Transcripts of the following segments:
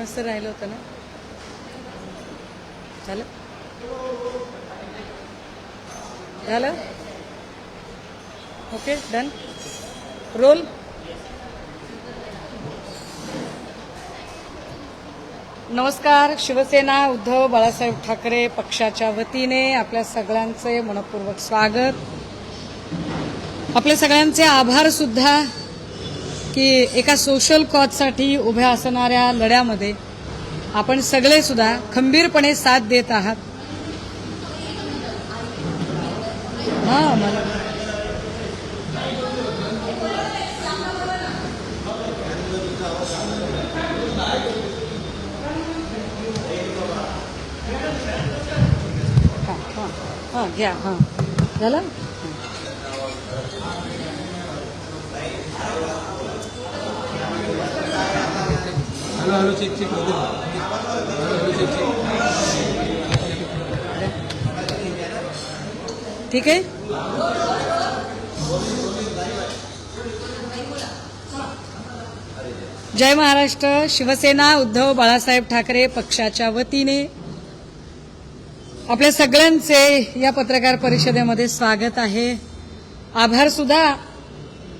कारणास्तव राहिलं होतं ना. झालं झालं ओके डन. रोल. नमस्कार. शिवसेना उद्धव बाळासाहेब ठाकरे पक्षाच्या वतीने आपल्या सगळ्यांचे मनपूर्वक स्वागत. आपल्या सगळ्यांचे आभार सुद्धा की एका सोशल कॉजसाठी उभ्या असणाऱ्या लढ्यामध्ये आपण सगळे सुद्धा खंबीरपणे साथ देत आहात. हां मला हां घ्या. हां झालं. हॅलो चेक चेक ठीक आहे. जय महाराष्ट्र. शिवसेना उद्धव बाळासाहेब ठाकरे पक्षाच्या वतीने आपल्या सगळ्यांचे या पत्रकार परिषदेमध्ये स्वागत आहे. आभार सुद्धा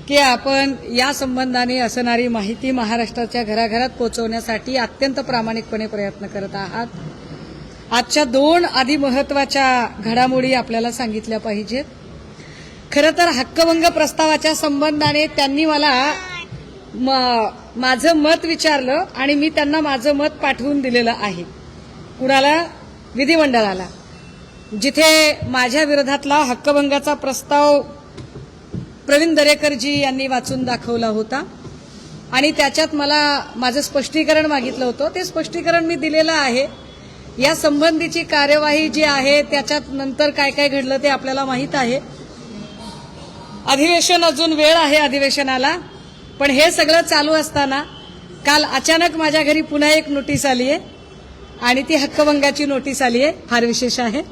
की आपण या संबंधाने असणारी माहिती महाराष्ट्राच्या घराघरात पोहोचवण्यासाठी अत्यंत प्रामाणिकपणे प्रयत्न करत आहात. आजच्या दोन आधी महत्त्वाच्या घडामोडी आपल्याला सांगितल्या पाहिजेत. खरं तर हक्कभंग प्रस्तावाच्या संबंधाने त्यांनी मला माझं मत विचारलं आणि मी त्यांना माझं मत पाठवून दिलेलं आहे. कुणाला? विधिमंडळाला, जिथे माझ्या विरोधातला हक्कभंगाचा प्रस्ताव प्रवीण दरेकरजी यांनी वाचून दाखवला होता आणि त्याच्यात मला माझं स्पष्टीकरण मागितलं होतं. ते स्पष्टीकरण मी दिलेलं आहे. या संबंधीची कार्यवाही जी आहे त्याच्यात नंतर काय काय घडलं ते आपल्याला माहीत आहे. अधिवेशन अजून वेळ आहे अधिवेशनाला. पण हे सगळं चालू असताना काल अचानक माझ्या घरी पुन्हा एक नोटीस आली आहे आणि ती हक्कभंगाची नोटीस आली आहे. फार विशेष आहे.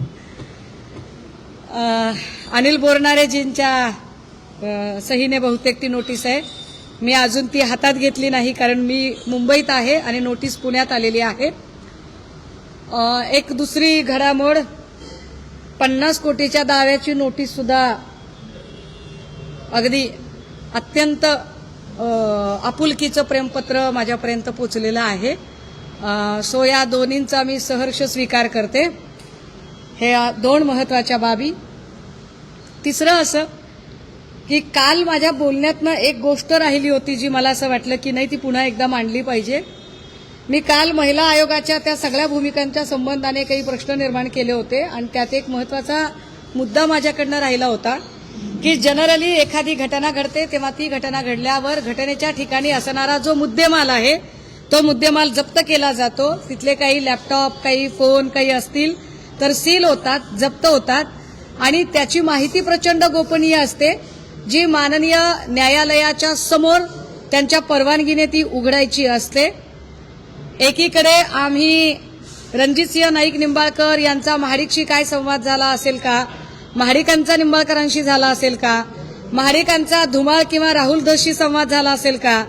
अनिल बोरनारेजींच्या सहीने बहुतेक ती नोटीस आहे. मी अजून ती हातात घेतली नाही कारण मी मुंबईत आहे आणि नोटीस पुण्यात आलेली आहे. एक दुसरी घडामोड, 50 कोटीच्या दाव्याची नोटीस सुद्धा अगदी अत्यंत आपुलकीचं प्रेमपत्र माझ्यापर्यंत पोचलेलं आहे. सो या दोन्हींचा मी सहर्ष स्वीकार करते. हे दोन महत्त्वाच्या बाबी. तिसरं असं की काल माझ्या बोलण्यातनं एक गोष्ट राहिली होती जी मला असं वाटलं की नाही ती पुन्हा एकदा मांडली पाहिजे. मी काल महिला आयोगाच्या त्या सगळ्या भूमिकांच्या संबंधाने काही प्रश्न निर्माण केले होते आणि त्यात एक महत्त्वाचा मुद्दा माझ्याकडनं राहिला होता की जनरली एखादी घटना घडते तेव्हा ती घटना घडल्यावर घटनेच्या ठिकाणी असणारा जो मुद्देमाल आहे तो मुद्देमाल जप्त केला जातो. तिथले काही लॅपटॉप, काही फोन, काही असतील तर सील होतात, जप्त होतात आणि त्याची माहिती प्रचंड गोपनीय असते जी माननीय न्यायालयाच्या समोर त्यांच्या परवानगीने ती उघडायची असते. एकीकडे आम्ही रणजितसिंह नाईक निंबाळकर यांचा महाडिकशी काय संवाद झाला असेल का, महाडिकांचा निंबाळकरांशी झाला असेल का, महाडिकांचा धुमाळ किंवा राहुल धसशी संवाद झाला असेल का,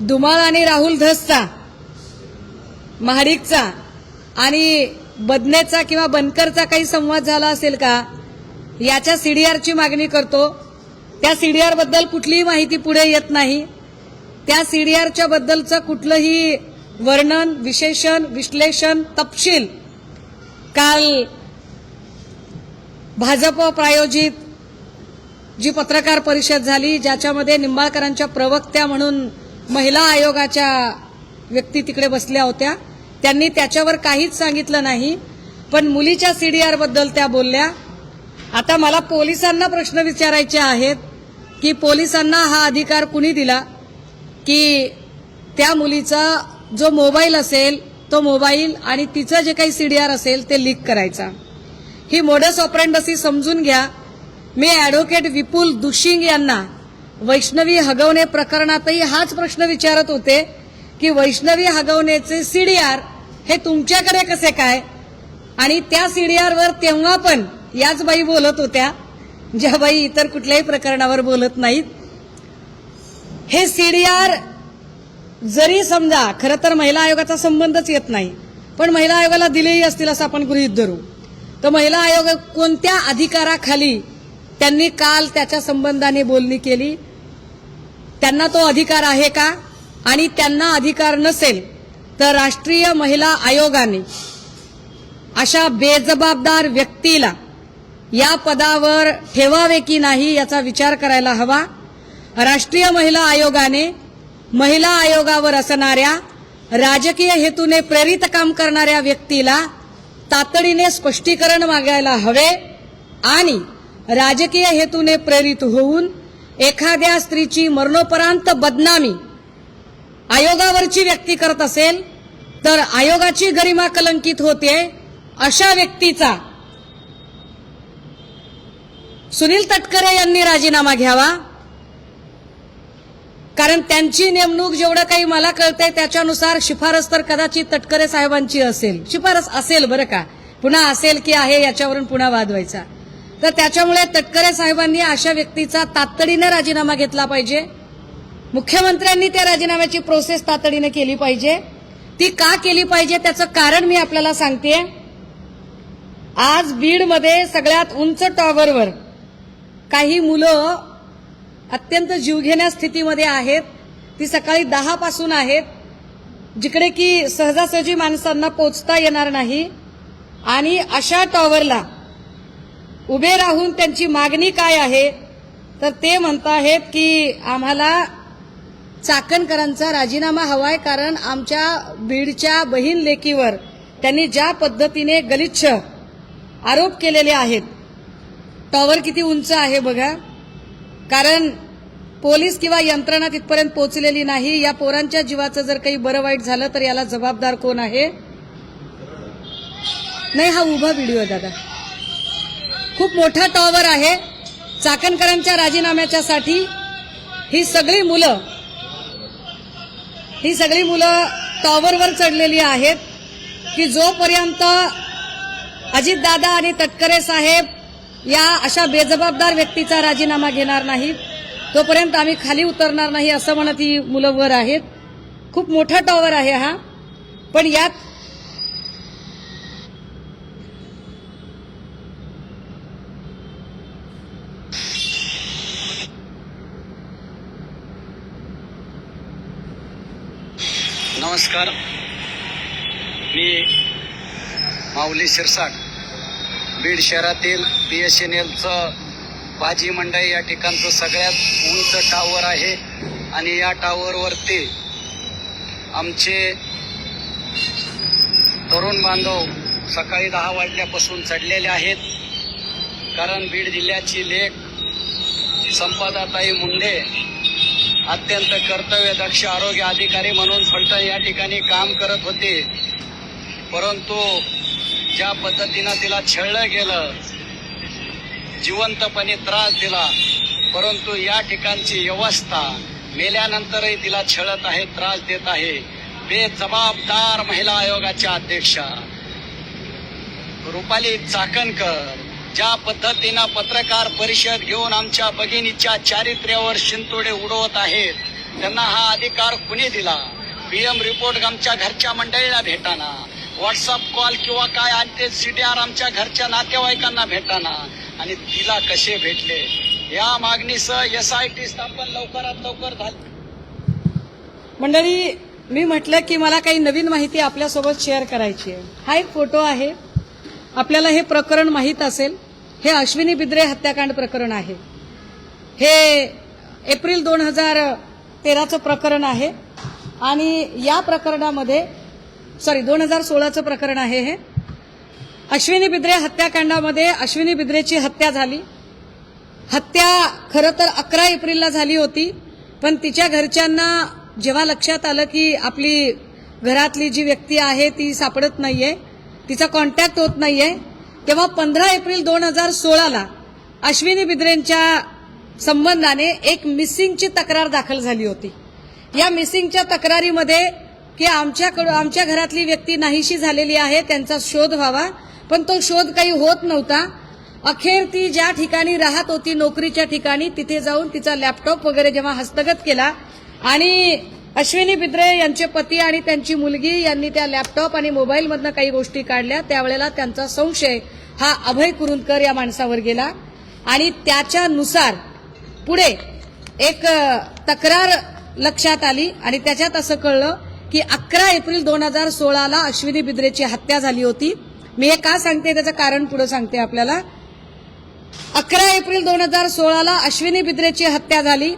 धुमाळ आणि राहुल धसचा, महाडिकचा आणि बदनेचा किंवा बनकरचा काही संवाद झाला असेल का, याच्या सीडीआरची मागणी करतो. त्या सीडीआर बद्दल कुठलीही माहिती पुढे येत नाही. त्या सीडीआरच्या बद्दलचं कुठलंही वर्णन, विशेषण, विश्लेषण, तपशील काल भाजप प्रायोजित जी पत्रकार परिषद झाली ज्याच्यामध्ये निंबाळकरांच्या प्रवक्त्या म्हणून महिला आयोगाच्या व्यक्ती तिकडे बसल्या होत्या, त्यांनी त्याच्यावर काहीच सांगितलं नाही. पण मुलीच्या सीडीआर बद्दल त्या बोलल्या. आता मला पोलिसांना प्रश्न विचारायचे आहेत की पोलिसांना हा अधिकार कुणी दिला की त्या मुलीचा जो मोबाईल असेल तो मोबाईल आणि तिचं जे काही सीडीआर असेल ते लीक करायचा. ही मोडस ऑपरेंडसी समजून घ्या. मी ॲडव्होकेट विपुल दुशिंग यांना वैष्णवी हगवणे प्रकरणातही हाच प्रश्न विचारत होते की वैष्णवी हगवणेचे सीडीआर हे तुमच्याकडे कसे काय, आणि त्या सीडीआरवर तेव्हा पण याच बाई बोलत होत्या ज्या बाई इतर कुठल्याही प्रकरणावर बोलत नाहीत. हे सीडीआर जरी समजा खरं तर महिला आयोगाचा संबंधच येत नाही, पण महिला आयोगाला दिलेही असतील असं आपण गृहीत धरू, तर महिला आयोग कोणत्या अधिकाराखाली त्यांनी काल त्याच्या संबंधाने बोलणी केली, त्यांना तो अधिकार आहे का, आणि त्यांना अधिकार नसेल तर राष्ट्रीय महिला आयोगाने अशा बेजबाबदार व्यक्तीला या पदावर ठेवावे की नाही याचा विचार करायला हवा. राष्ट्रीय महिला आयोगाने महिला आयोगावर असणाऱ्या राजकीय हेतूने प्रेरित काम करणाऱ्या व्यक्तीला तातडीने स्पष्टीकरण मागायला हवे आणि राजकीय हेतूने प्रेरित होऊन एखाद्या स्त्रीची मरणोपरांत बदनामी आयोगावरची व्यक्ती करत असेल तर आयोगाची गरिमा कलंकित होते. अशा व्यक्तीचा सुनील तटकरे यांनी राजीनामा घ्यावा, कारण त्यांची नेमणूक जेवढं काही मला कळतंय त्याच्यानुसार शिफारस तर कदाचित तटकरे साहेबांची असेल, शिफारस असेल बरं का, पुन्हा असेल की आहे याच्यावरून पुन्हा वाद व्हायचा. तर त्याच्यामुळे तटकरे साहेबांनी अशा व्यक्तीचा तातडीने राजीनामा घेतला पाहिजे. मुख्यमंत्र्यांनी त्या राजीनाम्याची प्रोसेस तातडीने केली पाहिजे. ती का केली पाहिजे त्याचं कारण मी आपल्याला सांगते. आज बीडमध्ये सगळ्यात उंच टॉवरवर काही मुलं अत्यंत जीवघेण्या स्थितीमध्ये आहेत. ती सकाळी 10 पासून आहेत, जिकडे की सहजासहजी माणसांना पोचता येणार नाही. आणि अशा टॉवरला उभे राहून त्यांची मागणी काय आहे तर ते म्हणताहेत की आम्हाला चाकणकरांचा राजीनामा हवाय, कारण आमच्या बीडच्या बहीण लेकीवर त्यांनी ज्या पद्धतीने गलिच्छ आरोप केलेले आहेत. टॉवर किती उंच आहे बघा, कारण पोलीस किंवा यंत्रणा तिथपर्यंत पोहोचलेली नाही. या पोरांच्या जीवाचं जर काही बरं वाईट झालं तर याला जबाबदार कोण आहे? नाही, हा उभा व्हिडिओ आहे दादा. खूप मोठा टॉवर आहे. चाकणकरांच्या राजीनाम्याच्यासाठी ही सगळी मुलं टॉवरवर चढलेली आहेत की जोपर्यंत अजितदादा आणि तटकरे साहेब या अशा बेजबाबदार व्यक्तीचा राजीनामा घेणार नाहीत तोपर्यंत आम्ही खाली उतरणार नाही, असं म्हणत ही मुलं वर आहेत. खूप मोठा टॉवर आहे हा. पण यात नमस्कार, मी माऊली शिरसाट, बीड शहरातील BSNLचं भाजी मंडई या ठिकाणचं सगळ्यात उंच टावर आहे. आणि या टावरवरती आमचे तरुण बांधव सकाळी 10 वाजल्यापासून चढलेले आहेत. कारण बीड जिल्ह्याची लेक संपदाताई मुंडे अत्यंत कर्तव्यदक्ष आरोग्य अधिकारी म्हणून फलटण या ठिकाणी काम करत होते. परंतु ज्या पद्धतीनं तिला छळलं गेलं, जिवंतपणे त्रास दिला, परंतु या ठिकाणची व्यवस्था मेल्यानंतरही तिला छळत आहे, त्रास देत आहे. बेजबाबदार महिला आयोगाच्या अध्यक्षा रुपाली चाकणकर ज्या पद्धतीनं पत्रकार परिषद घेऊन आमच्या भगिनीच्या चारित्र्यावर शिंतोडे उडवत आहेत, त्यांना हा अधिकार कुणी दिला? PM रिपोर्ट आमच्या घरच्या मंडळीला भेटाना, व्हॉट्सअप कॉल किंवा काय आणते CDR आमच्या घरच्या नातेवाईकांना भेटाना, आणि तिला कसे भेटले? या मागणीसह SIT स्थापन लवकरात लवकर झाली. मंडळी, मी म्हटलं की मला काही नवीन माहिती आपल्यासोबत शेअर करायची आहे. हा एक फोटो आहे. आपल्याला हे प्रकरण माहीत असेल. हे अश्विनी बिद्रे हत्याकांड प्रकरण आहे. हे एप्रिल 2013चं प्रकरण आहे. आणि या प्रकरणामध्ये 2016चं प्रकरण आहे. हे अश्विनी बिद्रे हत्याकांडामध्ये अश्विनी बिद्रेची हत्या झाली. हत्या खरं तर 11 एप्रिलला झाली होती, पण तिच्या घरच्यांना जेव्हा लक्षात आलं की आपली घरातली जी व्यक्ती आहे ती सापडत नाहीये, तिचा कॉन्टॅक्ट होत नाहीये, तेव्हा 15 एप्रिल 2016ला अश्विनी बिद्रेंच्या संबंधाने एक मिसिंगची तक्रार दाखल झाली होती. या मिसिंगच्या तक्रारीमध्ये की आमच्या घरातली व्यक्ती नाहीशी झालेली आहे, त्यांचा शोध व्हावा, पण तो शोध काही होत नव्हता. अखेर ती ज्या ठिकाणी राहत होती नोकरीच्या ठिकाणी, तिथे जाऊन तिचा लॅपटॉप वगैरे जेव्हा हस्तगत केला आणि अश्विनी बिद्रे यांचे पती आणि त्यांची मुलगी यांनी त्या लॅपटॉप आणि मोबाईलमधनं काही गोष्टी काढल्या. त्यावेळेला त्यांचा संशय हा अभय कुरुंदकर या माणसावर गेला आणि त्याच्यानुसार पुढे एक तक्रार लक्षात आली आणि त्याच्यात असं कळलं की 11 एप्रिल 2016 अश्विनी बिद्रेची हत्या झाली होती. मी हे का सांगते त्याचं कारण पुढे सांगते आपल्याला. 11 एप्रिल 2016 अश्विनी बिद्रेची हत्या झाली,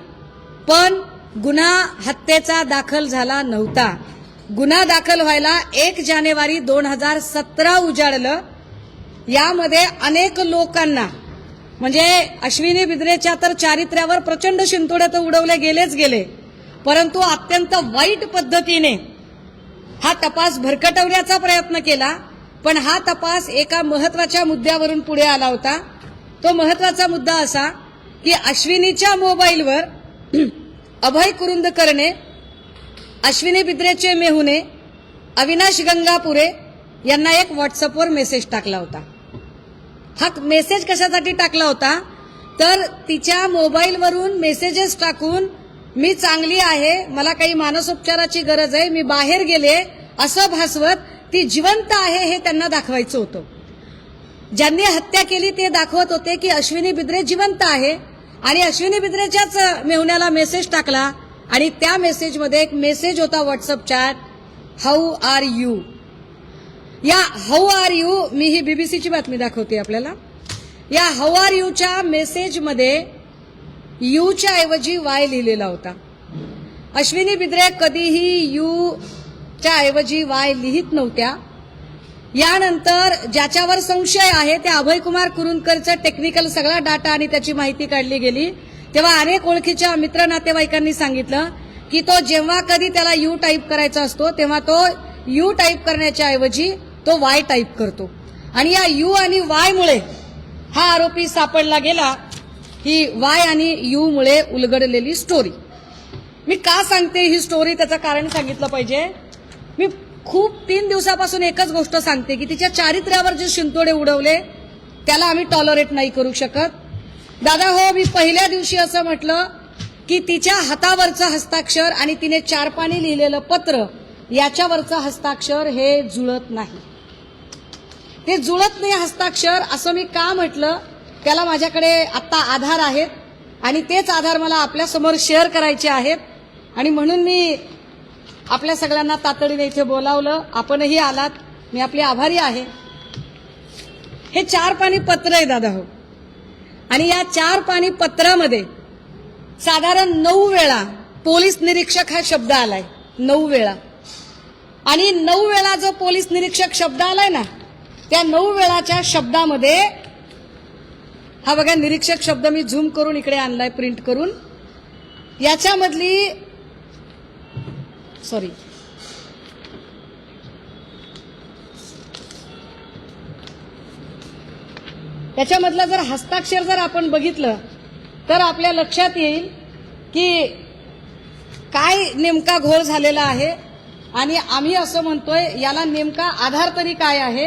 पण गुन्हा हत्येचा दाखल झाला नव्हता. गुन्हा दाखल व्हायला 1 जानेवारी 2017 उजाडलं. यामध्ये अनेक लोकांना म्हणजे अश्विनी बिद्रेच्या तर चारित्र्यावर प्रचंड शिंतोडे तर उडवले गेलेच गेले, परंतु अत्यंत वाईट पद्धतीने हा तपास भरकटवण्याचा प्रयत्न केला. पण हा तपास एका महत्वाच्या मुद्द्यावरून पुढे आला होता. तो महत्वाचा मुद्दा असा की अश्विनीच्या मोबाईलवर अभय कुरुंदकरने अश्विनी बिद्रेचे मेहुणे अविनाश गंगापुरे यांना एक व्हॉट्सअपवर मेसेज टाकला होता. हा मेसेज कशासाठी टाकला होता तर तिच्या मोबाईलवरून मेसेजेस टाकून मी चांगली आहे, मला काही मानसोपचाराची गरज आहे, मी बाहेर गेले असं भासवत ती जिवंत आहे हे त्यांना दाखवायचं होतं. ज्यांनी हत्या केली ते दाखवत होते की अश्विनी बिद्रे जिवंत आहे आणि अश्विनी बिद्रेच्याच मेहुण्याला मेसेज टाकला आणि त्या मेसेजमध्ये एक मेसेज होता WhatsApp chat, how are you. या हाऊ आर यू, मी ही बीबीसीची बातमी दाखवते आपल्याला. या हाऊ आर यूच्या मेसेजमध्ये यूच्या ऐवजी वाय लिहिलेला होता. अश्विनी बिद्रे कधीही यूच्या ऐवजी वाय लिहित नव्हत्या. यानंतर ज्याच्यावर संशय आहे त्या अभयकुमार कुरुंदकरचं टेक्निकल सगळा डाटा आणि त्याची माहिती काढली गेली. तेव्हा अनेक ओळखीच्या मित्र नातेवाईकांनी सांगितलं की तो जेव्हा कधी त्याला यू टाईप करायचा असतो तेव्हा तो यू टाईप करण्याच्या ऐवजी तो वाय टाईप करतो आणि या यू आणि वाय मुळे हा आरोपी सापडला गेला. ही वाय आणि यू मुळे उलगडलेली स्टोरी. मी का सांगते ही स्टोरी, त्याचं कारण सांगितलं पाहिजे. मी खूप 3 दिवसापासून एकच गोष्ट सांगते की तिच्या चारित्र्यावर जे शिंतोडे उडवले त्याला आम्ही टॉलरेट नाही करू शकत. दादा हो, मी पहिल्या दिवशी असं म्हटलं की तिच्या हातावरचं हस्ताक्षर आणि तिने 4 पानी लिहिलेलं पत्र याच्यावरचं हस्ताक्षर हे जुळत नाही. ते जुळत नाही हस्ताक्षर असं मी का म्हटलं, त्याला माझ्याकडे आता आधार आहेत आणि तेच आधार मला आपल्या समोर शेअर करायचे आहेत आणि म्हणून मी आपल्या सगळ्यांना तातडीने इथे बोलावलं. आपणही आलात, मी आपली आभारी आहे. हे 4 पानी पत्र आहे दादा हो आणि या 4 पानी पत्रामध्ये साधारण 9 वेळा पोलीस निरीक्षक हा शब्द आलाय. 9 वेळा आणि 9 वेळा जो पोलीस निरीक्षक शब्द आलाय ना त्या 9 वेळाच्या शब्दामध्ये हा बघा निरीक्षक शब्द मी झूम करून इकडे आणलाय प्रिंट करून. याच्यामधली सॉरी त्याच्यामधलं जर हस्ताक्षर जर आपण बघितलं तर आपल्या लक्षात येईल की काय नेमका घोळ झालेला आहे आणि आम्ही असं म्हणतोय याला नेमका आधार तरी काय आहे.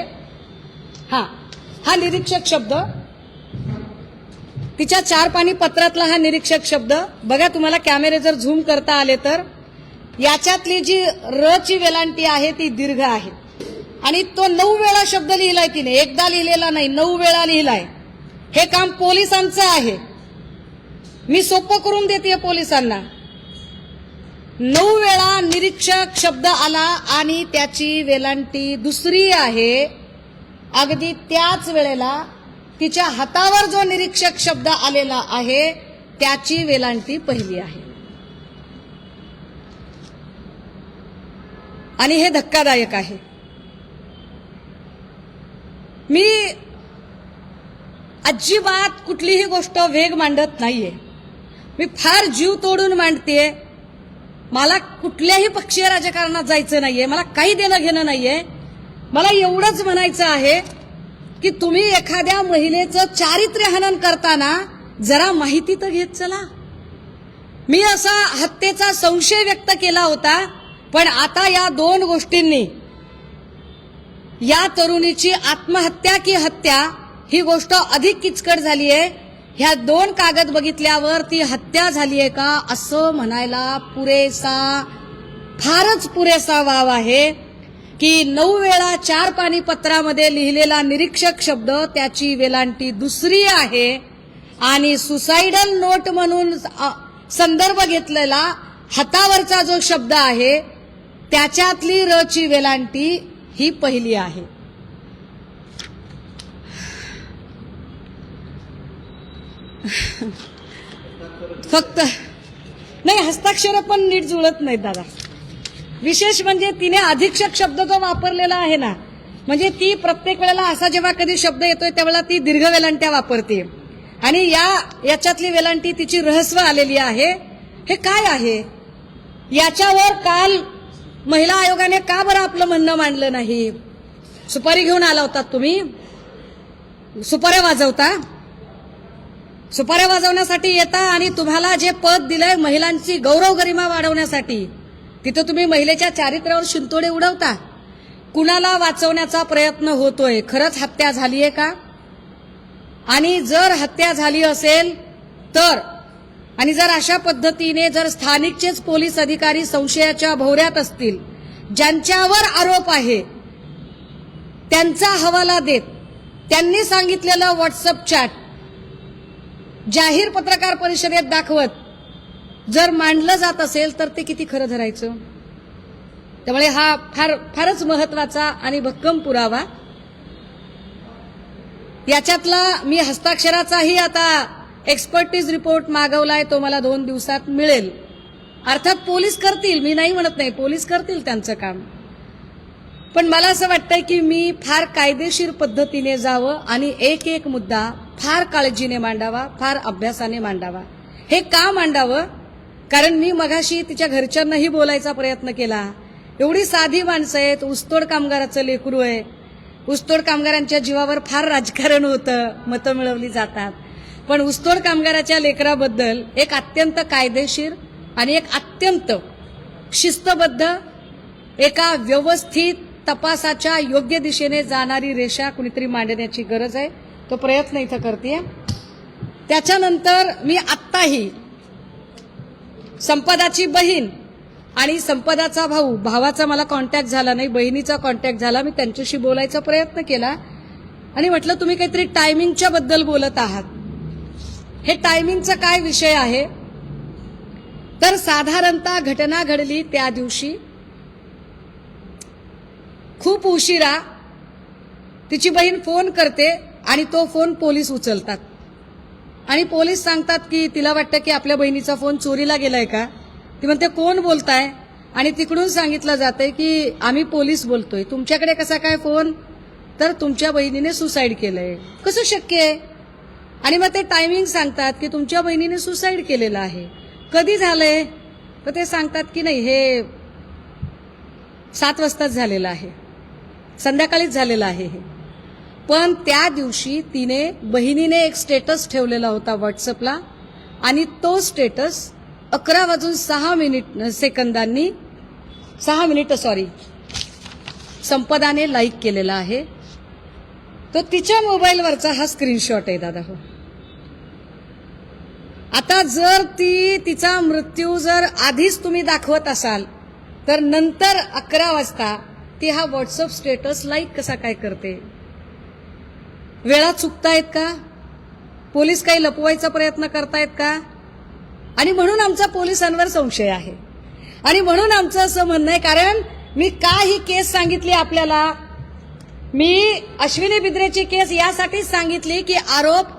हा निरीक्षक शब्द, तिच्या 4 पानी पत्रातला हा निरीक्षक शब्द बघा. तुम्हाला कॅमेरे जर झूम करता आले तर याच्यातली जी र ची वेलांटी आहे ती दीर्घ आहे आणि तो 9 वेळा शब्द लिहिलाय तिने, एकदा लिहिलेला नाही, 9 वेळा लिहिलाय. हे काम पोलिसांचं आहे, मी सोपं करून देते पोलिसांना. 9 वेळा निरीक्षक शब्द आला आणि त्याची वेलांटी दुसरी आहे. अगदी त्याच वेळेला तिच्या हातावर जो निरीक्षक शब्द आलेला आहे त्याची वेलांटी पहिली आहे आणि हे धक्कादायक आहे. मी अजिबात कुठलीही गोष्ट वेग मांडत नाहीये, मी फार जीव तोडून मांडतेय. मला कुठल्याही पक्षीय राजकारणात जायचं नाहीये, मला काही देणं घेणं नाहीये. मला एवढंच म्हणायचं आहे की तुम्ही एखाद्या महिलेचं चारित्र्यहनन करताना जरा माहिती तर घेत चला. मी असा हत्येचा संशय व्यक्त केला होता, पण आता या 2 गोष्टींनी या तरुणीची आत्महत्या की हत्या ही गोष्ट अधिक किचकट झाली आहे. ह्या 2 कागद बघितल्यावर ती हत्या झाली आहे का असं म्हणायला पुरेसा फारच पुरेसा वाव आहे की 9 वेळा 4 पानिपत्रामध्ये लिहिलेला निरीक्षक शब्द त्याची वेलांटी दुसरी आहे आणि सुसाइडल नोट म्हणून संदर्भ घेतलेला हातावरचा जो शब्द आहे त्याच्यातली र ची वेलांटी ही पहिली आहे. फक्त नाही, हस्ताक्षर पण नीट जुळत नाहीत दादा. विशेष म्हणजे तिने अधीक्षक शब्द जो वापरलेला आहे ना, म्हणजे ती प्रत्येक वेळेला असा जेव्हा कधी शब्द येतोय त्यावेळेला ती दीर्घ वेलांट्या वापरते आणि याच्यातली वेलांटी तिची रहस्व आलेली आहे. हे काय आहे? याच्यावर काल महिला आयोगाने का बरं आपलं म्हणणं मांडलं नाही? सुपारी घेऊन आला होता तुम्ही, सुपाऱ्या वाजवता, सुपाऱ्या वाजवण्यासाठी येता आणि तुम्हाला जे पद दिलंय महिलांची गौरव गरिमा वाढवण्यासाठी, तिथं तुम्ही महिलेच्या चारित्र्यावर शिंतोडे उडवता. कुणाला वाचवण्याचा प्रयत्न होतोय? खरंच हत्या झालीये का? आणि जर हत्या झाली असेल तर, आणि जर अशा पद्धतीने जर स्थानिकचेच पोलीस अधिकारी संशयाच्या भोवऱ्यात असतील, ज्यांच्यावर आरोप आहे त्यांचा हवाला देत त्यांनी सांगितलेलं व्हॉट्सअप चॅट जाहीर पत्रकार परिषदेत दाखवत जर मांडलं जात असेल तर ते किती खरं धरायचं? त्यामुळे हा फारच महत्वाचा आणि भक्कम पुरावा. याच्यातला मी हस्ताक्षराचाही आता एक्सपर्टीज रिपोर्ट मागवलाय, तो मला 2 दिवसात मिळेल. अर्थात पोलीस करतील, मी नाही म्हणत नाही, पोलीस करतील त्यांचं काम. पण मला असं वाटतंय की मी फार कायदेशीर पद्धतीने जावं आणि एक एक मुद्दा फार काळजीने मांडावा, फार अभ्यासाने मांडावा. हे का मांडावं? कारण मी मगाशी तिच्या घरच्यांनाही बोलायचा प्रयत्न केला. एवढी साधी माणसं आहेत, ऊसतोड कामगाराचं लेकरू आहे, ऊसतोड कामगारांच्या जीवावर फार राजकारण होतं, मतं मिळवली जातात. पण ऊसतोड कामगाराच्या लेकराबद्दल एक अत्यंत कायदेशीर आणि एक अत्यंत शिस्तबद्ध, एका व्यवस्थित तपासाच्या योग्य दिशेने जाणारी रेषा कुणीतरी मांडण्याची गरज आहे. तो प्रयत्न इथं करते. त्याच्यानंतर मी आत्ताही संपदाची बहीण आणि संपदाचा भाऊ, भावाचा मला कॉन्टॅक्ट झाला नाही, बहिणीचा कॉन्टॅक्ट झाला. मी त्यांच्याशी बोलायचा प्रयत्न केला आणि म्हटलं तुम्ही काहीतरी टायमिंगच्या बद्दल बोलत आहात. हे टायमिंगचा काय विषय आहे? तर साधारणतः घटना घडली त्या दिवशी खूप उशिरा तिची बहीण फोन करते आणि तो फोन पोलीस उचलतात आणि पोलीस सांगतात की तिला वाटतं की आपल्या बहिणीचा फोन चोरीला गेलाय का? ती म्हणते कोण बोलताय? आणि तिकडून सांगितलं जातंय की आम्ही पोलीस बोलतोय. तुमच्याकडे कसा काय फोन? तर तुमच्या बहिणीने सुसाईड केलंय. कसं शक्य आहे? आणि मग ते टायमिंग सांगतात की तुमच्या बहिणीने सुसाईड केलेलं आहे. कधी झालंय? तर ते सांगतात की नाही, हे 7 वाजताच झालेलं आहे, संध्याकाळीच झालेलं आहे हे. पण त्या दिवशी बहिणीने एक स्टेटस ठेवलेला होता व्हॉट्सअपला आणि तो स्टेटस 11:06 संपदाने लाईक केलेला आहे. तो तिच्या मोबाईलवरचा हा स्क्रीनशॉट आहे दादा. हो, आता जर तिचा मृत्यू जर आधीच तुम्ही दाखवत असाल तर नंतर 11 वाजता ती हा व्हॉट्सअप स्टेटस लाईक कसा काय करते? वेळा चुकतायत का? पोलीस काही लपवायचा प्रयत्न करतायत का? आणि म्हणून आमचा पोलिसांवर संशय आहे आणि म्हणून आमचं असं म्हणणं आहे. कारण मी का ही केस सांगितली आपल्याला? मी अश्विनी बिद्रेची केस यासाठीच सांगितली की आरोप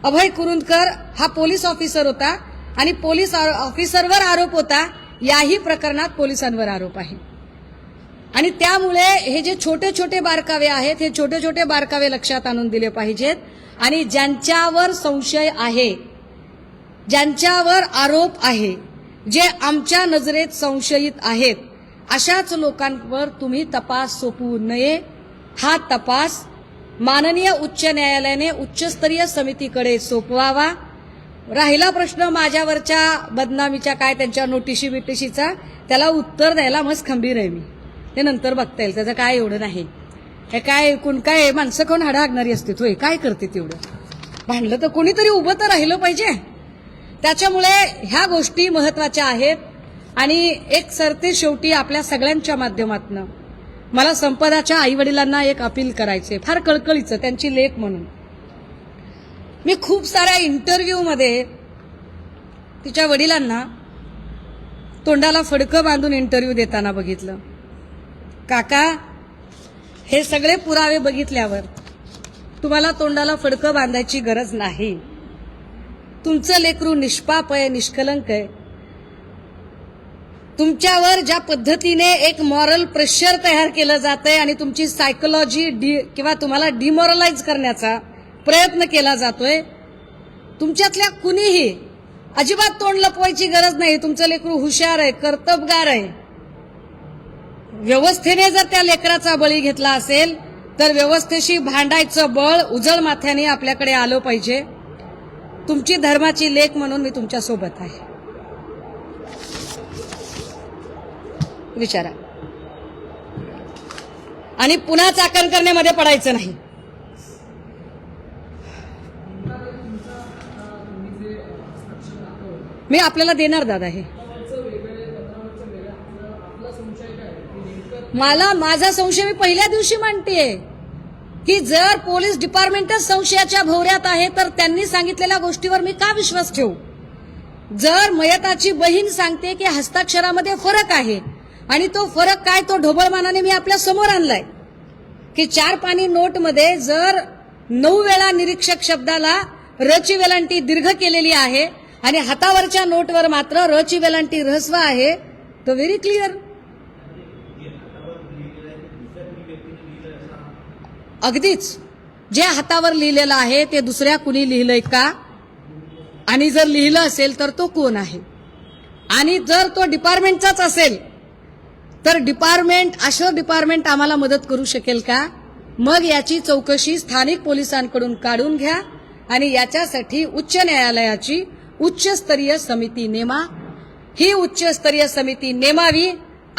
अभय कुरुंदकर हा पोलीस ऑफिसर होता आणि पोलीस ऑफिसरवर आरोप होता. याही प्रकरणात पोलिसांवर आरोप आहे आणि त्यामुळे हे जे छोटे छोटे बारकावे आहेत, हे छोटे छोटे बारकावे लक्षात आणून दिले पाहिजेत. आणि ज्यांच्यावर संशय आहे, ज्यांच्यावर आरोप आहे, जे आमच्या नजरेत संशयित आहेत, अशाच लोकांवर तुम्ही तपास सोपवू नये. हा तपास माननीय उच्च न्यायालयाने उच्चस्तरीय समितीकडे सोपवावा. राहिला प्रश्न माझ्यावरच्या बदनामीच्या, काय त्यांच्या नोटिशी बिटिशीचा, त्याला उत्तर द्यायला मस्त खंबीर आहे मी. ते नंतर बघता येईल, त्याचं काय एवढं नाही. हे काय माणसं कोण हाडा हागणारी असते, होय काय करते तेवढं? भांडलं तर कोणीतरी उभं तर राहिलं पाहिजे. त्याच्यामुळे ह्या गोष्टी महत्वाच्या आहेत आणि एक सरते शेवटी आपल्या सगळ्यांच्या माध्यमातून मला संपदाच्या आईवडिलांना एक अपील करायचे, फार कळकळीचं त्यांची लेख म्हणून. मी खूप साऱ्या इंटरव्ह्यूमध्ये तिच्या वडिलांना तोंडाला फडकं बांधून इंटरव्ह्यू देताना बघितलं. काका, हे सगळे पुरावे बघितल्यावर तुम्हाला तोंडाला फडकं बांधायची गरज नाही. तुमचं लेकरू निष्पाप आहे, निष्कलंक आहे. तुमच्यावर ज्या पद्धतीने एक मॉरल प्रेशर तयार केलं जातंय आणि तुमची सायकोलॉजी किंवा तुम्हाला डिमोरलाइज करण्याचा प्रयत्न केला जातोय, तुमच्यातल्या कुणीही अजिबात तोंड लपवायची गरज नाही. तुमचं लेकरू हुशार आहे, कर्तबगार आहे. व्यवस्थेने जर त्या लेकराचा बळी घेतला असेल तर व्यवस्थेशी भांडायचं बळ उजळ माथ्याने आपल्याकडे आलं पाहिजे. तुमची धर्माची लेक म्हणून मी तुमच्या सोबत आहे. विचारा आणि पुन्हा चाकण करण्यामध्ये पडायचं नाही. मी आपल्याला देणार दादा हे. मला माझा संशय मी पहिल्या दिवशी मांडतेय की जर पोलीस डिपार्टमेंटच संशयाच्या भोवऱ्यात आहे तर त्यांनी सांगितलेल्या गोष्टीवर मी का विश्वास ठेवू. जर मयताची बहीण सांगते की हस्ताक्षरामध्ये फरक आहे आणि तो फरक काय, तो ढोबळमानाने मी आपल्या समोर आणलाय की 4 पानी नोटमध्ये जर 9 वेळा निरीक्षक शब्दाला रची वेलांटी दीर्घ केलेली आहे आणि हातावरच्या नोटवर मात्र रची वेलांटी ऱ्हस्व आहे, तो व्हेरी क्लिअर. अगदीच जे हातावर लिहिलेलं आहे ते दुसऱ्या कुणी लिहिलंय का, आणि जर लिहिलं असेल तर तो कोण आहे, आणि जर तो डिपार्टमेंटचाच असेल तर असं डिपार्टमेंट आम्हाला मदत करू शकेल का. मग याची चौकशी स्थानिक पोलिसांकडून काढून घ्या आणि याच्यासाठी उच्च न्यायालयाची उच्चस्तरीय समिती नेमा. ही उच्चस्तरीय समिती नेमावी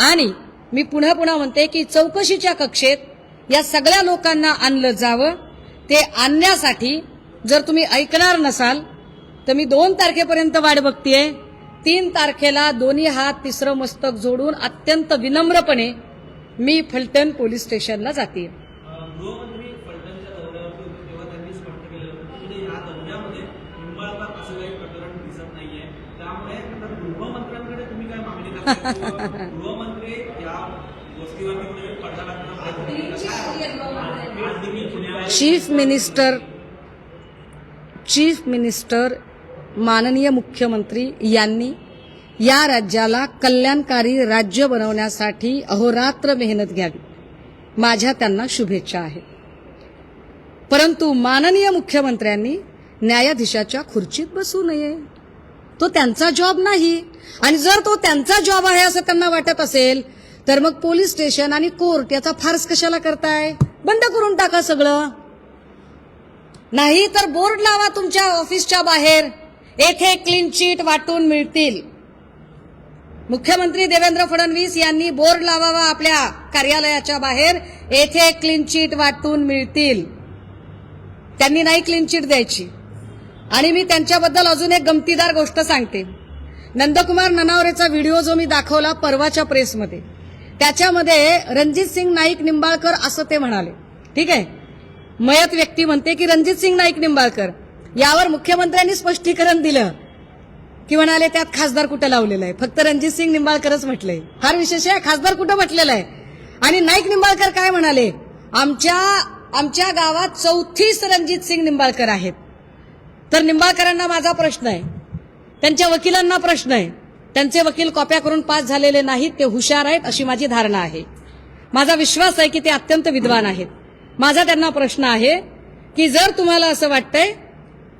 आणि मी पुन्हा पुन्हा म्हणते की चौकशीच्या कक्षेत या सगळ्या लोकांना आणलं जावं. ते आणण्यासाठी जर तुम्ही ऐकणार नसाल तर मी 2 तारखेपर्यंत वाट बघतेय. 3 तारखेला दोन्ही हात तिसरं मस्तक जोडून अत्यंत विनम्रपणे मी फलटण पोलीस स्टेशनला जाते. गृहमंत्री फलटणच्या दौऱ्यावरती होते तेव्हा त्यांनी स्पष्ट केलं होतं की या दौऱ्यामध्ये निंबाळकर असं काही प्रकरण दिसत नाहीये. त्यामुळे आता गृहमंत्र्यांकडे तुम्ही काय मागणी करता? गृहमंत्री या गोष्टीवरती कुठे पडदा टाकण्याचा चीफ मिनिस्टर माननीय मुख्यमंत्री यांनी या राज्याला कल्याणकारी राज्य बनवण्यासाठी अहोरात्र मेहनत घ्यावी. माझ्या त्यांना शुभेच्छा आहेत. परंतु माननीय मुख्यमंत्र्यांनी न्यायाधीशाच्या खुर्चीत बसू नये. तो त्यांचा जॉब नाही. आणि जर तो त्यांचा जॉब आहे असं त्यांना वाटत असेल तर मग पोलीस स्टेशन आणि कोर्ट याचा फार्स कशाला करताय. बंद करून टाका सगळं. नाही तर बोर्ड लावा तुमच्या ऑफिसच्या बाहेर, येथे क्लीन चिट वाटून मिळतील. मुख्यमंत्री देवेंद्र फडणवीस यांनी बोर्ड लावावा आपल्या कार्यालयाच्या बाहेर, येथे क्लीन चिट वाटून मिळतील. त्यांनी नाही क्लीन चिट द्यायची. आणि मी त्यांच्याबद्दल अजून एक गमतीदार गोष्ट सांगते. नंदकुमार ननावरेचा व्हिडिओ जो मी दाखवला परवाच्या प्रेसमध्ये, त्याच्यामध्ये रणजित सिंग नाईक निंबाळकर असं ते म्हणाले. ठीक आहे, मयत व्यक्ती म्हणते की रणजित सिंग नाईक निंबाळकर. यावर मुख्यमंत्र्यांनी स्पष्टीकरण दिलं की म्हणाले त्यात खासदार कुठं लावलेलं आहे, फक्त रणजित सिंग निंबाळकरच म्हटलंय. फार विशेष आहे, खासदार कुठं म्हटलेलं आहे. आणि नाईक निंबाळकर काय म्हणाले, आमच्या गावात 34 रणजित सिंग निंबाळकर आहेत. तर निंबाळकरांना माझा प्रश्न आहे, त्यांच्या वकिलांना प्रश्न आहे. त्यांचे वकील कॉप्या करून पास झालेले नाहीत, ते हुशार आहेत अशी माझी धारणा आहे. माझा विश्वास आहे की ते अत्यंत विद्वान आहेत. माझा त्यांना प्रश्न आहे की जर तुम्हाला असं वाटतंय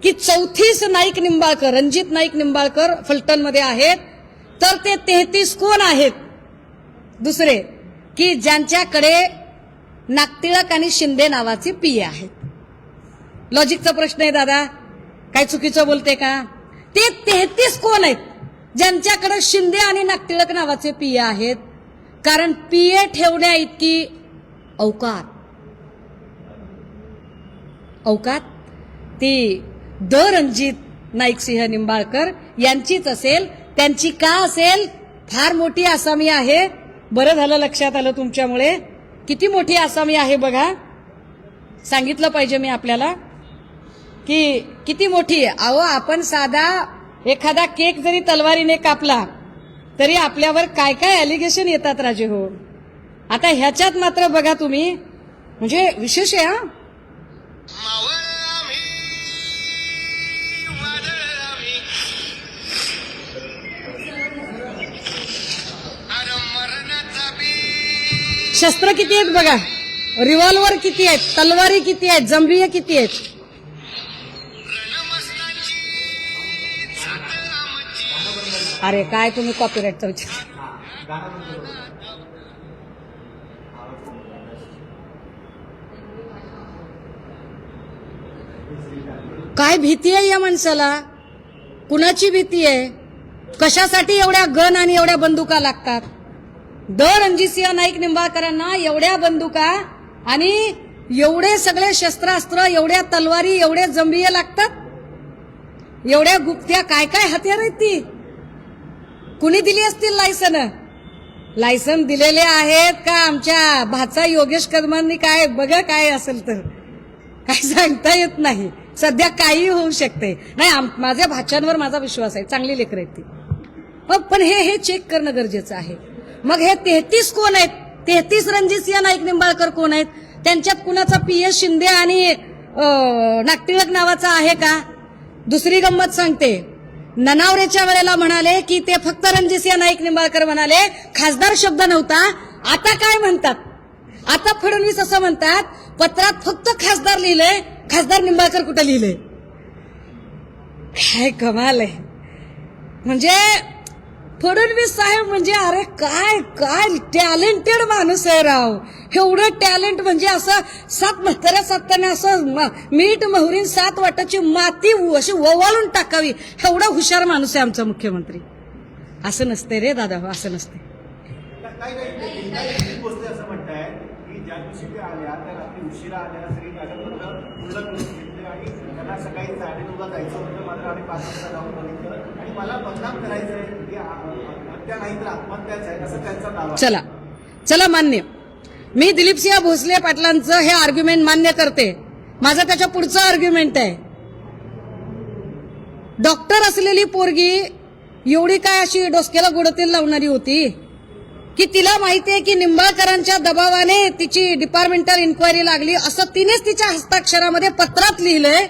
की 34 नाईक निंबाळकर, रणजित नाईक निंबाळकर फलटणमध्ये आहेत, तर ते 33 कोण आहेत दुसरे की ज्यांच्याकडे नागटिळक आणि शिंदे नावाचे पीए आहेत. लॉजिकचा प्रश्न आहे दादा, काय चुकीचं बोलते का. ते 33 कोण आहेत ज्यांच्याकडे शिंदे आणि नागटिळक नावाचे पीए आहेत. कारण पीए ठेवण्या इतकी औकात ती रणजित नाईक सिंह निंबाळकर यांचीच असेल. त्यांची का असेल फार मोठी आसामी आहे. बरं झालं लक्षात आलं तुमच्यामुळे. किती मोठी आसामी आहे बघा. सांगितलं पाहिजे मी आपल्याला की किती मोठी आहे. अहो आपण साधा एखादा केक जरी तलवारीने कापला तरी आपल्यावर काय काय अलिगेशन येतात राजे हो. आता ह्याच्यात मात्र बघा तुम्ही, म्हणजे विशेष आहे हा. शस्त्र किती आहेत बघा, रिव्हॉल्वर किती आहेत, तलवारी किती आहेत, जंबिये किती आहेत. अरे काय तुम्ही कॉपीराईटचा विचार. काय भीती आहे या माणसाला, कुणाची भीती आहे, कशासाठी एवढ्या गन आणि एवढ्या बंदुका लागतात. रणजितसिंह नाईक निंबाळकरांना एवढ्या बंदुका आणि एवढे सगळे शस्त्रास्त्र, एवढ्या तलवारी, एवढे जंबिये लागतात, एवढ्या गुप्त्या काय काय हत्यार आहेत ती. कुणी दिली असतील लायसन दिलेले आहेत का आमच्या भाचा योगेश कदमांनी, काय बघा काय असेल तर काय सांगता येत नाही. सध्या काही होऊ शकते. नाही माझ्या भाच्यांवर माझा विश्वास आहे, चांगली लेकरं आहेत ती. पण हे चेक करणं गरजेचं आहे. मग हे 33 कोण आहेत, 33 रणजितसिंह नाईक निंबाळकर कोण आहेत, त्यांच्यात कुणाचा PS शिंदे आणि नागटिळक नावाचा आहे का. दुसरी गंमत सांगते, ननावरेच्या वेळेला म्हणाले की ते फक्त रणजितसिंह नाईक निंबाळकर म्हणाले, खासदार शब्द नव्हता. आता काय म्हणतात, आता फडणवीस असं म्हणतात पत्रात फक्त खासदार लिहिलंय, खासदार निंबाळकर कुठं लिहिलंय. काय कमाल आहे. म्हणजे फडणवीस साहेब म्हणजे अरे काय काय टॅलेंटेड माणूस आहे राव. एवढं टॅलेंट म्हणजे असं 7 म्हाताऱ्या साताने असं मीठ मोहरीन 7 वाटाची माती अशी ओवाळून टाकावी, एवढा हुशार माणूस आहे आमचा मुख्यमंत्री. असं नसते रे दादा, असं नसते. असं म्हणताय की ज्या दिवशी ते आल्या त्या रात्री उशिरा आल्या, सगळी कागदपत्र पूर्ण करून घेतले आणि त्यांना सकाळी 9:30ला जायचं होतं, मात्र आम्ही 5 वाजता जाऊन बघितलं आणि मला बदनाम करायचं आहे की हत्या नाही तर आत्महत्याच आहे असं त्यांचा दावा. चला मान्य, मी दिलीपसिंह भोसले पाटलांचं हे आर्ग्युमेंट मान्य करते. माझं त्याच्या पुढचं आर्ग्युमेंट आहे, डॉक्टर असलेली पोरगी एवढी काय अशी डोसक्याला गोडतेल लावणारी होती की तिला माहितीये की निंबाळकरांच्या दबावाने तिची डिपार्टमेंटल इन्क्वायरी लागली असं तिनेच तिच्या हस्ताक्षरामध्ये पत्रात लिहिलंय.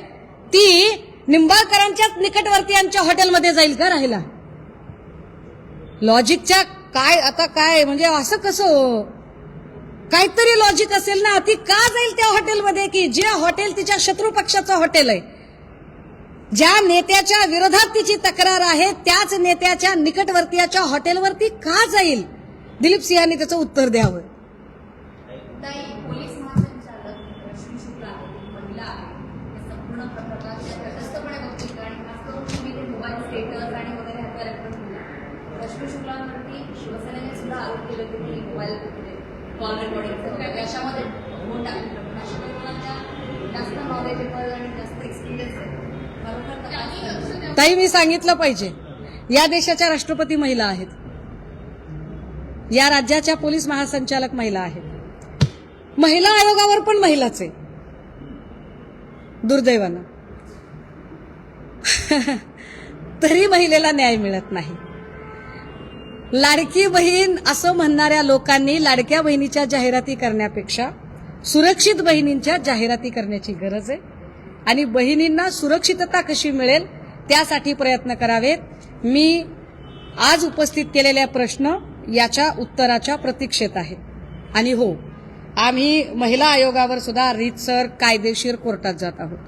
ती निंबाळकरांच्याच निकटवर्तीयांच्या हॉटेलमध्ये जाईल का राहिला. लॉजिकच्या काय आता काय म्हणजे असं कसं हो, काहीतरी लॉजिक असेल ना. ती का जाईल त्या हॉटेलमध्ये की जे हॉटेल तिच्या शत्रू पक्षाचं हॉटेल आहे, ज्या नेत्याच्या विरोधात तिची तक्रार आहे त्याच नेत्याच्या निकटवर्तीयाच्या हॉटेलवरती का जाईल. दिलीप सिंहांनी त्याचं उत्तर द्यावं. पोलीस महासंचालक रश्मी शुक्ला महिला आहे, संपूर्ण प्रकारात तटस्थपणे बघतील आणि खास करून तुम्ही ते मोबाईल स्टेटस आणि वगैरे ह्याचा रेफरन्स दिला. रश्मी शुक्लांवरती शिवसेनेने सुद्धा आरोप केले होते की मोबाईल कॉल रेकॉर्डिंग याच्यामध्ये होऊन टाकले. रश्मी शुक्लांच्या जास्त नॉलेजेबल आणि जास्त एक्सपिरियन्स आहे. खरोखर ताई मी सांगितलं पाहिजे, या देशाच्या राष्ट्रपती महिला आहेत, या राज्याच्या पोलीस महासंचालक महिला आहेत, महिला आयोगावर पण महिलाच आहे दुर्दैवानं. तरी महिलेला न्याय मिळत नाही. लाडकी बहीण असं म्हणणाऱ्या लोकांनी लाडक्या बहिणीच्या जाहिराती करण्यापेक्षा सुरक्षित बहिणींच्या जाहिराती करण्याची गरज आहे आणि बहिणींना सुरक्षितता कशी मिळेल त्यासाठी प्रयत्न करावेत. मी आज उपस्थित केलेल्या प्रश्न याच्या उत्तराच्या प्रतीक्षेत आहे. आणि हो, आम्ही महिला आयोगावर सुद्धा रीतसर कायदेशीर कोर्टात जात आहोत.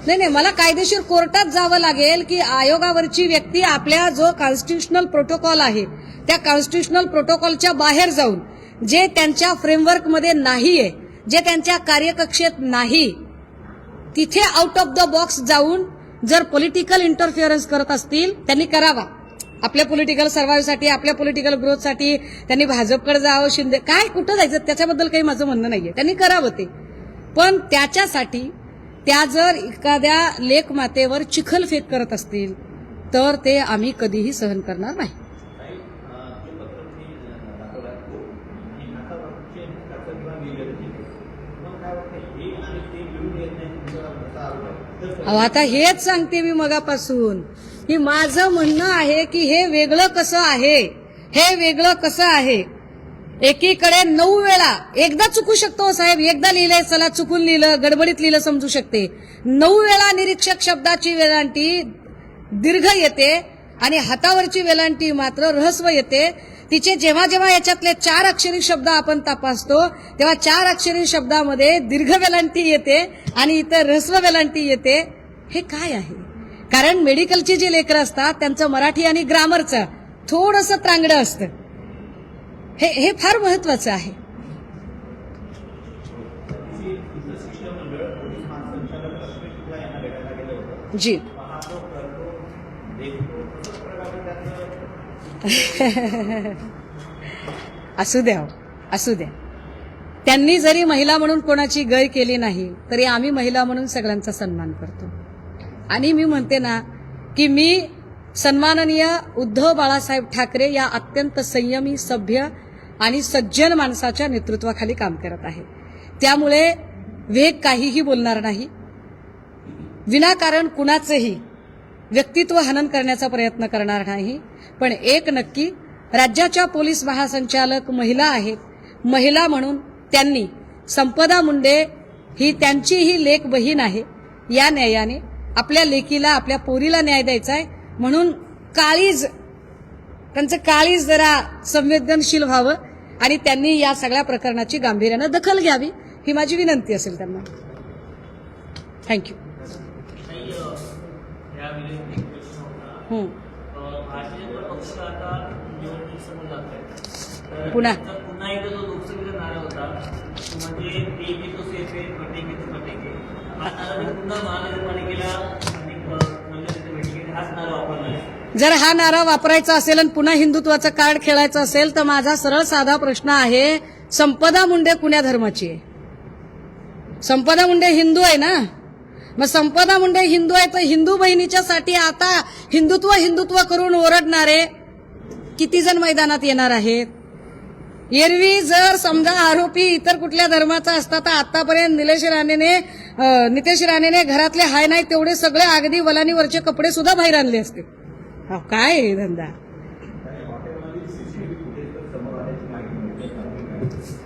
नाही, मला कायदेशीर कोर्टात जावं लागेल की आयोगावरची व्यक्ती आपल्या जो कॉन्स्टिट्युशनल प्रोटोकॉल आहे त्या कॉन्स्टिट्युशनल प्रोटोकॉलच्या बाहेर जाऊन जे त्यांच्या फ्रेमवर्कमध्ये नाहीये, जे त्यांच्या कार्यकक्षेत नाही, तिथे आउट ऑफ द बॉक्स जाऊन जर पॉलिटिकल इंटरफिअरन्स करत असतील त्यांनी करावा. आपल्या पॉलिटिकल सर्व्हायव्हसाठी, आपल्या पॉलिटिकल ग्रोथसाठी त्यांनी भाजपकडे जावं, शिंदे काय कुठं जायचं त्याच्याबद्दल काही माझं म्हणणं नाहीये, त्यांनी करावं ते. पण त्याच्यासाठी त्या जर एखाद्या लेकमातेवर चिखलफेक करत असतील तर ते आम्ही कधीही सहन करणार नाही. अहो, आता हेच सांगते मी मगापासून की माझं म्हणणं आहे की हे वेगळं कसं आहे, हे वेगळं कसं आहे. एकीकडे 9 वेळा, एकदा चुकू शकतो साहेब, एकदा लिहिलंय चला चुकून लिहिलं, गडबडीत लिहिलं समजू शकते. 9 वेळा निरीक्षक शब्दाची वेलांटी दीर्घ येते आणि हातावरची वेलांटी मात्र ऱ्हस्व येते. तिचे जेव्हा जेव्हा याच्यातले 4 अक्षरी शब्द आपण तपासतो तेव्हा 4 अक्षरी शब्दामध्ये दीर्घ वेलांटी येते आणि इतर ऱ्हस्व वेलांटी येते. हे काय आहे? कारण मेडिकलची जी लेकरं असतात त्यांचं मराठी आणि ग्रामरचं थोडंसं त्रांगडं असतं. हे फार महत्वाचं आहे. जी असू द्या, असू द्या. त्यांनी जरी महिला म्हणून कोणाची गैर केली नाही तरी आम्ही महिला म्हणून सगळ्यांचा सन्मान करतो. आणि मी म्हणते ना की मी सन्माननीय उद्धव बाळासाहेब ठाकरे या अत्यंत संयमी, सभ्य आणि सज्जन माणसाच्या नेतृत्वाखाली काम करत आहे. त्यामुळे वेग काहीही बोलणार नाही, विनाकारण कुणाचेही व्यक्तित्व हनन करण्याचा प्रयत्न करणार नाही. पण एक नक्की, राज्याच्या पोलीस महासंचालक महिला आहेत. महिला म्हणून त्यांनी संपदा मुंडे ही त्यांचीही लेक बहीण आहे. या न्यायाने आपल्या लेकीला, आपल्या पोरीला न्याय द्यायचा आहे म्हणून त्यांचं काळीज जरा संवेदनशील व्हावं आणि त्यांनी या सगळ्या प्रकरणाची गांभीर्यानं दखल घ्यावी ही माझी विनंती असेल त्यांना. थँक्यू. भारतीय जनता पक्ष आता निवडणूक समोर जात आहे. पुन्हा पुन्हा एकदा जो लोकसभेचा नारा होता तो म्हणजे एक तो सेफ आहे, फटेके तो फटेके, हा नारा पुन्हा महानगरपालिकेला आणि बैठकीत हाच नारा वापरला आहे. जर हा नारा वापरायचा असेल आणि पुन्हा हिंदुत्वाचं कार्ड खेळायचं असेल तर माझा सरळ साधा प्रश्न आहे, संपदा मुंडे कुण्या धर्माची आहे? संपदा मुंडे हिंदू आहे ना. मग संपदा मुंडे हिंदू आहे तर हिंदू बहिणीच्यासाठी आता हिंदुत्व हिंदुत्व करून ओरडणारे किती जण मैदानात येणार आहेत? एरवी जर समजा आरोपी इतर कुठल्या धर्माचा असता तर आतापर्यंत नितेश राणेने घरातले हाय नाही तेवढे सगळे अगदी वलानीवरचे कपडे सुद्धा बाहेर आणले असते. काय आहे धंदा?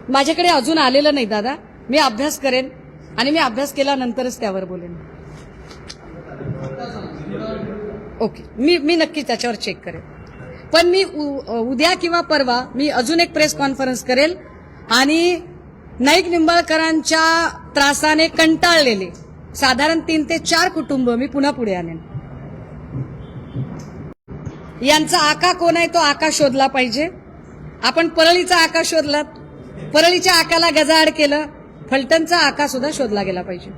माझ्याकडे अजून आलेलं नाही दादा. मी अभ्यास करेन आणि मी अभ्यास केल्यानंतरच त्यावर बोलेन. ओके, मी नक्की त्याच्यावर चेक करेन. पण मी उद्या किंवा परवा मी अजून एक प्रेस कॉन्फरन्स करेल आणि नाईक निंबाळकरांच्या त्रासाने कंटाळलेले साधारण 3 ते 4 कुटुंब मी पुन्हा पुढे आणेन. यांचा आका कोण आहे तो आका शोधला पाहिजे. आपण परळीचा आका शोधलात, परळीच्या आकाला गजाआड केलं, फलटणचा आका सुद्धा शोधला गेला पाहिजे.